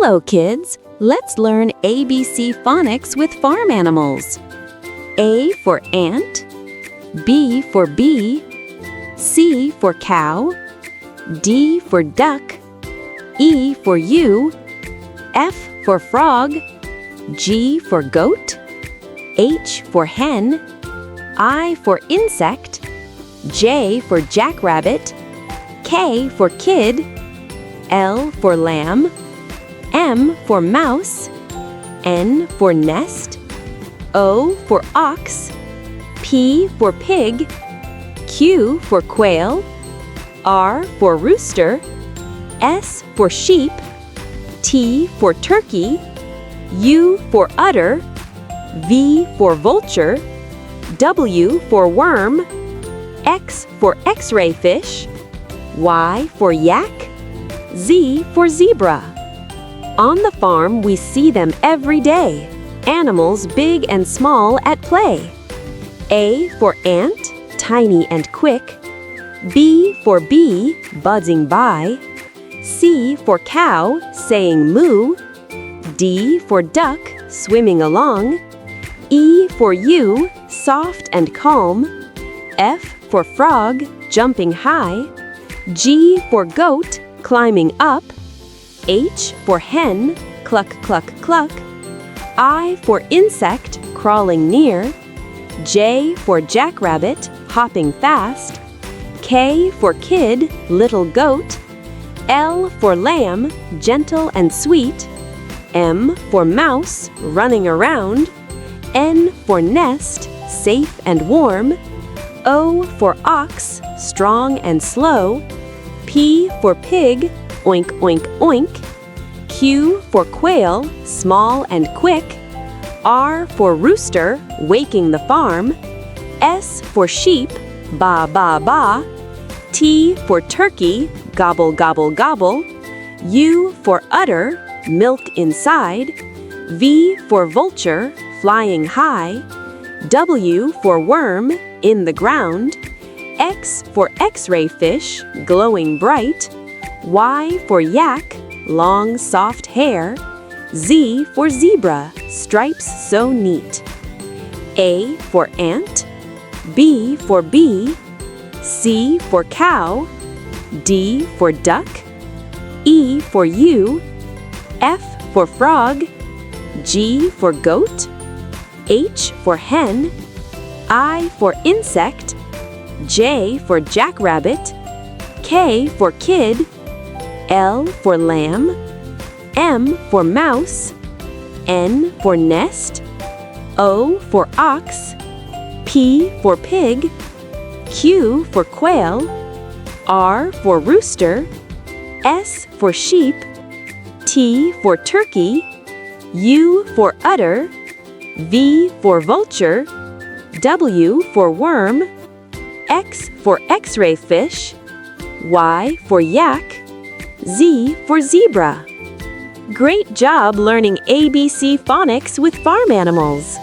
Hello, kids! Let's learn ABC phonics with farm animals. A for ant, B for bee, C for cow, D for duck, E for ewe, F for frog, G for goat, H for hen, I for insect, J for jackrabbit, K for kid, L for lamb, M for mouse, N for nest, O for ox, P for pig, Q for quail, R for rooster, S for sheep, T for turkey, U for udder, V for vulture, W for worm, X for x-ray fish, Y for yak, Z for zebra. On the farm, we see them every day, animals big and small at play. A for ant, tiny and quick, B for bee, buzzing by, C for cow, saying moo, D for duck, swimming along, E for ewe, soft and calm, F for frog, jumping high, G for goat, climbing up, H for hen, cluck, cluck, cluck, I for insect, crawling near, J for jackrabbit, hopping fast, K for kid, little goat, L for lamb, gentle and sweet, M for mouse, running around, N for nest, safe and warm, O for ox, strong and slow, P for pig, oink, oink, oink, Q for quail, small and quick, R for rooster, waking the farm, S for sheep, ba, ba, ba, T for turkey, gobble, gobble, gobble, U for udder, milk inside, V for vulture, flying high, W for worm, in the ground, X for x-ray fish, glowing bright, Y for yak, long soft hair, Z for zebra, stripes so neat. A for ant, B for bee, C for cow, D for duck, E for ewe, F for frog, G for goat, H for hen, I for insect, J for jackrabbit, K for kid, L for lamb, M for mouse, N for nest, O for ox, P for pig, Q for quail, R for rooster, S for sheep, T for turkey, U for udder, V for vulture, W for worm, X for x-ray fish, Y for yak, Z for zebra. Great job learning ABC phonics with farm animals!